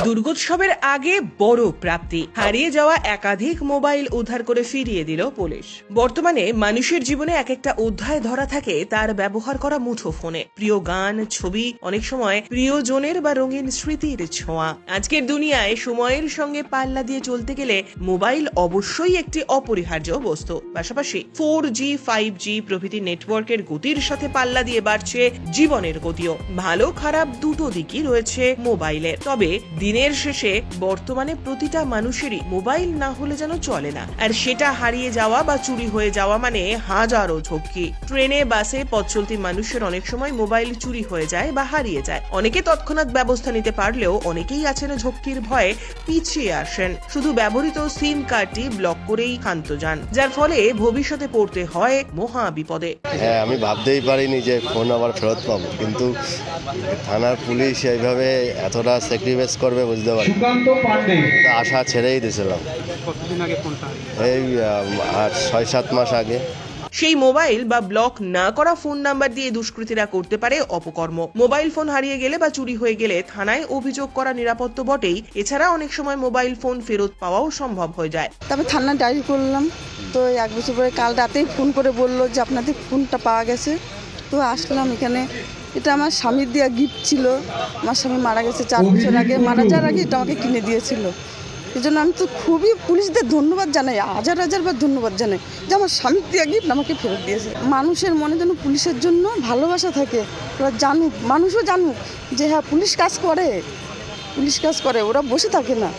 দুর্গোৎসবের আগে বড় প্রাপ্তি, হারিয়ে যাওয়া একাধিক মোবাইল উদ্ধার করে ফিরিয়ে দিল পুলিশ। বর্তমানে মানুষের জীবনে এক একটা অধ্যায় ধরা থাকে তার ব্যবহার করা মুঠো ফোনে। প্রিয় গান, ছবি, অনেক সময় প্রিয়জনের বা রঙিন স্মৃতির ছোঁয়া। আজকের দুনিয়ায় সময়ের সঙ্গে পাল্লা দিয়ে চলতে গেলে মোবাইল অবশ্যই একটি অপরিহার্য বস্তু। পাশাপাশি 4G, 5G প্রভৃতি নেটওয়ার্কের গতির সাথে পাল্লা দিয়ে বাড়ছে জীবনের গতিও। ভালো খারাপ দুটো দিকই রয়েছে মোবাইলের। তবে দিনের শেষে বর্তমানে প্রতিটা মানুষেরই মোবাইল না হলে যেন চলে না। আর সেটা হারিয়ে যাওয়া বা চুরি হয়ে যাওয়া মানে হাজারো ঝক্কি। ট্রেনে, বাসে পথ চলতি মানুষের অনেক সময় মোবাইল চুরি হয়ে যায় বা হারিয়ে যায়। অনেকে তৎক্ষণাৎ ব্যবস্থা নিতে পারলেও অনেকেই আছেন ঝক্কির ভয়ে পিছিয়ে আসেন। শুধু ব্যবহৃত সিম কার্ডটি ব্লক করেই ক্ষান্ত যান, যার ফলে ভবিষ্যতে পড়তে হয় মহা বিপদে। আমি ভাবতেই পারিনি যে ফোন আবার ফেরত পাবো, কিন্তু থানার পুলিশ এইভাবে এতটা স্যাক্রিফাইস করবে বুঝতে পারি। আশা ছেড়েই দিয়েছিলাম এই 6-7 মাস আগে। সেই মোবাইল বা ব্লক না করা ফোন নাম্বার দিয়ে দুষ্কৃতীরা করতে পারে অপকর্ম। মোবাইল ফোন হারিয়ে গেলে বা চুরি হয়ে গেলে থানায় অভিযোগ করা নিরাপদ তো বটেই, এছাড়া অনেক সময় মোবাইল ফোন ফেরত পাওয়াও সম্ভব হয়ে যায়। তবে থানায় ডায়েরি করলাম, তো 1 বছর পরে কাল রাতেই ফোন করে বললো যে আপনাদের ফোনটা পাওয়া গেছে। তো আসলাম এখানে। এটা আমার স্বামীর দেওয়া গিফট ছিল। আমার স্বামী মারা গেছে 4 বছর আগে। মারা যাওয়ার আগে এটা আমাকে কিনে দিয়েছিল। এই জন্য আমি তো খুবই পুলিশদের ধন্যবাদ জানাই, হাজার বার ধন্যবাদ জানাই যে আমার স্বামীর দেওয়া গিফট আমাকে ফেরত দিয়েছে। মানুষের মনে যেন পুলিশের জন্য ভালোবাসা থাকে, ওরা জানুক, মানুষও জানুক যে হ্যাঁ পুলিশ কাজ করে, ওরা বসে থাকে না,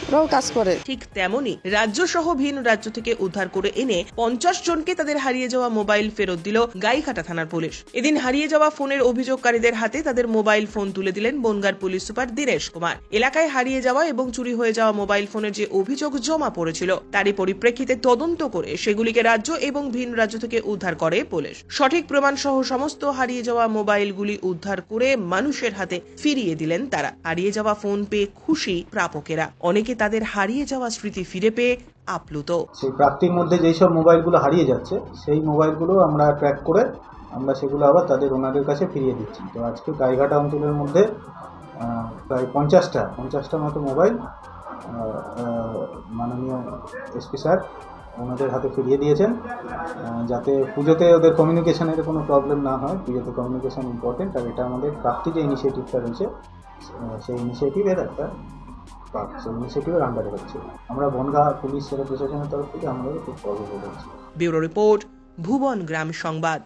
ওরাও কাজ করে। ঠিক তেমনি রাজ্য সহ ভিন রাজ্য থেকে উদ্ধার করে এনে 50 জনকে তাদের হারিয়ে যাওয়া মোবাইল ফেরত দিল গাইঘাটা থানার পুলিশ। এদিন হারিয়ে যাওয়া ফোনের অভিযোগকারীদের হাতে তাদের মোবাইল ফোন তুলে দিলেন বনগাঁর পুলিশ সুপার দীনেশ কুমার। এলাকায় হারিয়ে যাওয়া এবং চুরি হয়ে যাওয়া মোবাইল ফোনের যে অভিযোগ জমা পড়েছিল তারই পরিপ্রেক্ষিতে তদন্ত করে সেগুলিকে রাজ্য এবং ভিন রাজ্য থেকে উদ্ধার করে পুলিশ। সঠিক প্রমাণ সহ সমস্ত হারিয়ে যাওয়া মোবাইলগুলি উদ্ধার করে মানুষের হাতে ফিরিয়ে দিলেন তারা। হারিয়ে যাওয়া ফোন পেয়ে খুশি প্রাপকেরা, অনেকে তাদের হারিয়ে যাওয়া স্মৃতি ফিরে পেয়ে আপ্লুত। সেই প্রাপ্তির মধ্যে যেই সব মোবাইলগুলো হারিয়ে যাচ্ছে সেই মোবাইলগুলো আমরা ট্র্যাক করে আমরা সেগুলো আবার তাদের ওনাদের কাছে ফিরিয়ে দিচ্ছি। তো আজকে গাইঘাটা অঞ্চলের মধ্যে প্রায় 50টা মতো মোবাইল মাননীয় এসপি স্যার ওনাদের হাতে ফিরিয়ে দিয়েছেন, যাতে পুজোতে ওদের কমিউনিকেশনের কোনো প্রবলেম না হয়। পুজোতে কমিউনিকেশন ইম্পর্টেন্ট, আর এটা আমাদের প্রাপ্তি যে ইনিশিয়েটিভটা রয়েছে সেই ইনিশিয়েটিভের আন্ডারে হচ্ছে। আমরা বনগাঁ পুলিশ প্রশাসনের তরফ থেকে আমাদের খুব গর্ব করছি। ব্যুরো রিপোর্ট, ভুবন গ্রাম সংবাদ।